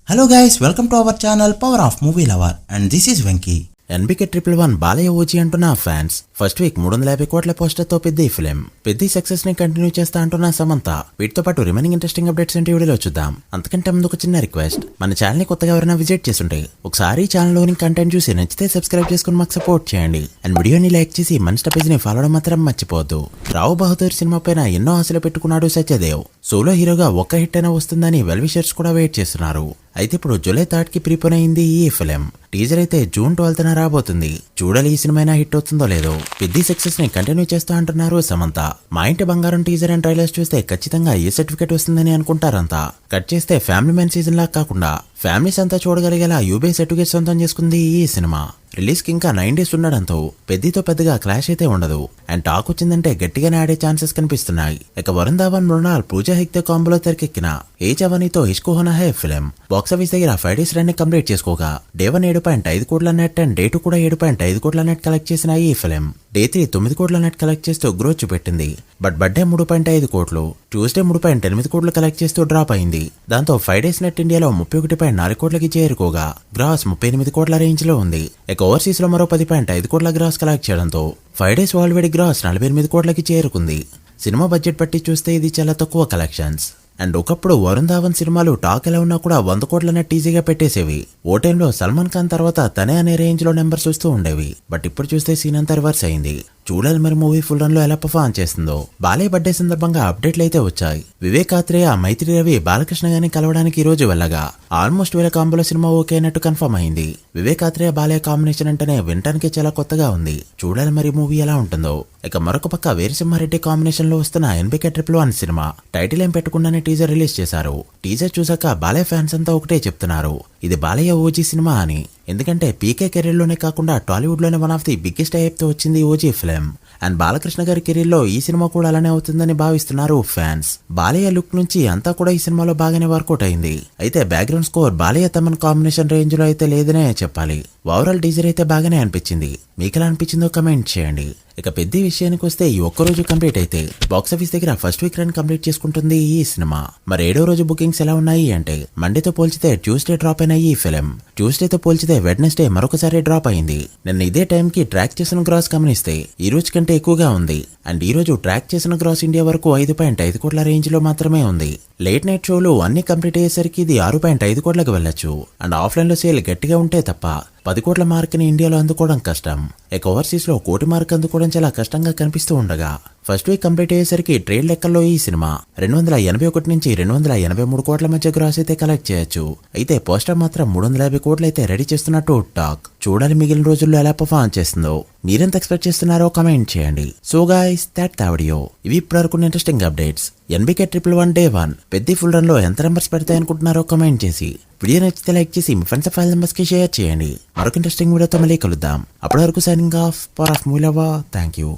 Hello guys, welcome to our channel Power of Movie Lover and this is Venky. NBK 111 Balayya OG అంటున్న fans first week 350 కోట్ల poster తో పెద్ద film పెద్ద success ని continue చేస్తా అంటున్న సమంత. వీటితో పాటు రిమైనింగ్ ఇంట్రెస్టింగ్ అప్డేట్స్ ఏంటి వీడియోలో చూద్దాం. అంతకంటే ముందు ఒక చిన్న రిక్వెస్ట్, మన ఛానల్ ని కొత్తగా ఎవరైనా విజిట్ చేస్తుంటే ఒకసారి ఛానల్ లోని కంటెంట్ చూసి నచ్చితే సబ్స్క్రైబ్ చేసుకుని మాకు సపోర్ట్ చేయండి అండ్ వీడియోని లైక్ చేసి మన పేజ్ ని ఫాలో అవడం మాత్రం మర్చిపోవద్దు. రావు బహదూర్ సినిమా పైన ఎన్నో ఆశలు పెట్టుకున్నాడు సత్యదేవ్. సోలో హీరోగా ఒక్క హిట్ అయినా వస్తుందని వెల్ విషర్స్ కూడా వెయిట్ చేస్తున్నారు. అయితే ఇప్పుడు జూలై 3 కి ప్రీపోన్ అయింది ఈ ఫిలిం. టీజర్ అయితే జూన్ 12న రాబోతుంది. చూడాలి ఈ సినిమా హిట్ అవుతుందో లేదో. పెద్ద సక్సెస్ ని కంటిన్యూ చేస్తా అంటున్నారు సమంత. మా ఇంటి బంగారం టీజర్ అండ్ ట్రైలర్స్ చూస్తే ఖచ్చితంగా ఏ సర్టిఫికేట్ వస్తుందని అనుకుంటారంతా. కట్ చేస్తే ఫ్యామిలీ మ్యాన్ సీజన్ లా కాకుండా ఫ్యామిలీస్ అంతా చూడగలిగేలా యూబీ సర్టిఫికేట్ సొంతం చేసుకుంది ఈ సినిమా. రిలీజ్ కి ఇంకా 9 days ఉండడంతో పెద్దతో పెద్దగా క్లాష్ అయితే ఉండదు అండ్ టాక్ వచ్చిందంటే గట్టిగానే ఆడే ఛాన్సెస్ కనిపిస్తున్నాయి. ఇక వరుణ్ ధావన్, మృణాల్, పూజా హెగ్డే కాంబోలో తెరకెక్కిన ఏ జవానీతో ఇష్క్ హోనా హై ఫిల్మ్ బాక్సాఫీస్ దగ్గర 5 days రన్ ని కంప్లీట్ చేసుకోగా డే 1 7.5 కోట్ల నెట్ అండ్ డే 2 కూడా 7.5 కోట్ల నెట్ కలెక్ట్ చేసిన ఈ ఫిల్మ్ డే 3 9 కోట్ల నెట్ కలెక్ట్ చేస్తూ గ్రోత్ చూపెట్టింది. బట్ బర్త్డే 3.5 కోట్లు, ట్యూస్డే 3.8 కోట్లు కలెక్ట్ చేస్తూ డ్రాప్ అయింది. దాంతో 5 days నెట్ ఇండియాలో 31.4 కోట్లకి చేరుకోగా గ్రాస్ 38 కోట్ల రేంజ్ లో ఉంది. ఇక ఓవర్సీస్ లో మరో 10.5 కోట్ల గ్రాస్ కలెక్ట్ చేయడంతో 5 days వరల్డ్ వైడ్ గ్రాస్ 48 కోట్లకి చేరుకుంది. సినిమా బడ్జెట్ బట్టి చూస్తే ఇది చాలా తక్కువ కలెక్షన్స్. అండ్ ఒకప్పుడు వరుణ్ ధావన్ సినిమాలు టాక్ ఎలా ఉన్నా కూడా 100 కోట్ల నెట్ ఈజీగా పెట్టేసేవి. ఓ టైంలో సల్మాన్ ఖాన్ తర్వాత తనే అనే రేంజ్ లో నెంబర్స్ వస్తూ ఉండేవి. బట్ ఇప్పుడు చూస్తే సీన్ అంతా రివర్స్ అయింది. చూడాలి మరి మూవీ ఫుల్ రన్ లో ఎలా పర్ఫార్మ్ చేస్తుందో. బాలయ్య బర్త్డే సందర్భంగా అప్డేట్లు అయితే వచ్చాయి. వివేక్ ఆత్రేయ, మైత్రి రవి, బాలకృష్ణ గారిని కలవడానికి ఈ రోజు వెళ్ళగా ఆల్మోస్ట్ వీళ్ళ కాంబోలో సినిమా ఓకే అయినట్టు కన్ఫర్మ్ అయింది. వివేక్ ఆత్రేయ బాలయ్య కాంబినేషన్ అంటేనే వినటానికి చాలా కొత్తగా ఉంది. చూడాలి మరి మూవీ ఎలా ఉంటుందో. ఇక మరొక పక్క వీరసింహారెడ్డి కాంబినేషన్ లో వస్తున్న ఎన్బికే 111 సినిమా టైటిల్ ఏం పెట్టకుండానే టీజర్ రిలీజ్ చేశారు. టీజర్ చూసాక బాలయ్య ఫ్యాన్స్ అంతా ఒకటే చెప్తున్నారు, ఇది బాలయ్య ఓజీ సినిమా అని. ఎందుకంటే పీకే కెరీర్ లోనే కాకుండా టాలీవుడ్ లోనే one of the biggest hype తో వచ్చింది ఓజీ ఫిల్మ్. అండ్ బాలకృష్ణ గారి కెరీర్ లో ఈ సినిమా కూడా అలానే అవుతుందని భావిస్తున్నారు ఫ్యాన్స్. బాలయ్య లుక్ నుంచి అంతా కూడా ఈ సినిమాలో బాగానే వర్కౌట్ అయింది. అయితే background score Balayya Thaman combination range లో అయితే లేదనే చెప్పాలి. ఓవరాల్ టీజర్ అయితే బాగానే అనిపించింది. మీకెలా అనిపించిందో కమెంట్ చేయండి. ఇక పెద్ద విషయానికి వస్తే ఈ ఒక్కరోజు కంప్లీట్ అయితే బాక్సాఫీస్ దగ్గర ఫస్ట్ వీక్ రన్ కంప్లీట్ చేసుకుంటుంది ఈ సినిమా. మరి 7వ రోజు బుకింగ్స్ ఎలా ఉన్నాయి అంటే మండేతో పోల్చితే ట్యూస్డే డ్రాప్ అయిన ఈ ఫిల్మ్ ట్యూస్డేతో పోల్చితే వెడ్నెస్డే మరొకసారి డ్రాప్ అయింది. నిన్న ఇదే టైం కి ట్రాక్ చేసిన గ్రాస్ గమనిస్తే ఈ రోజు కంటే ఎక్కువగా ఉంది. అండ్ ఈ రోజు ట్రాక్ చేసిన గ్రాస్ ఇండియా వరకు 5.5 కోట్ల రేంజ్ లో మాత్రమే ఉంది. లేట్ నైట్ షోలు అన్ని కంప్లీట్ అయ్యేసరికి ఇది 6.5 కోట్లకు వెళ్ళొచ్చు. అండ్ ఆఫ్లైన్ లో సేల్ గట్టిగా ఉంటే తప్ప 10 కోట్ల మార్క్ ని ఇండియాలో అందుకోవడం కష్టం. ఇక ఓవర్సీస్ లో 1 కోటి మార్క్ అందుకోవడం చాలా కష్టంగా కనిపిస్తూ ఉండగా ఫస్ట్ వీక్ కంప్లీట్ అయ్యేసరికి ట్రేడ్ లెక్కల్లో ఈ సినిమా 281 నుంచి 283 కోట్ల మధ్య గ్రాస్ అయితే కలెక్ట్ చేయొచ్చు. అయితే పోస్టర్ మాత్రం 350 కోట్లు అయితే రెడీ చేస్తున్నట్టు టాక్. చూడాలి మిగిలిన రోజుల్లో ఎలా పర్ఫార్మ్ చేస్తుందో. మీరెంత ఎక్స్పెక్ట్ చేస్తున్నారో కమెంట్ చేయండి. So guys, that the video. ఇవి ఇప్పటివరకు ఇంట్రెస్టింగ్ అప్డేట్స్. ఎన్బికే 111 డే 1 పెద్ద ఫుల్ రన్ లో ఎంత నెంబర్స్ పెడతాయనుకుంటున్నారో కమెంట్ చేసి వీడియో నచ్చితే లైక్ చేసి మీ ఫ్రెండ్స్ 5 మెంబర్స్ కి షేర్ చేయండి. మరొక ఇంట్రెస్టింగ్ వీడియోతో మళ్ళీ కలుద్దాం. అప్పటి వరకు signing off. Power of movie lover. Thank you.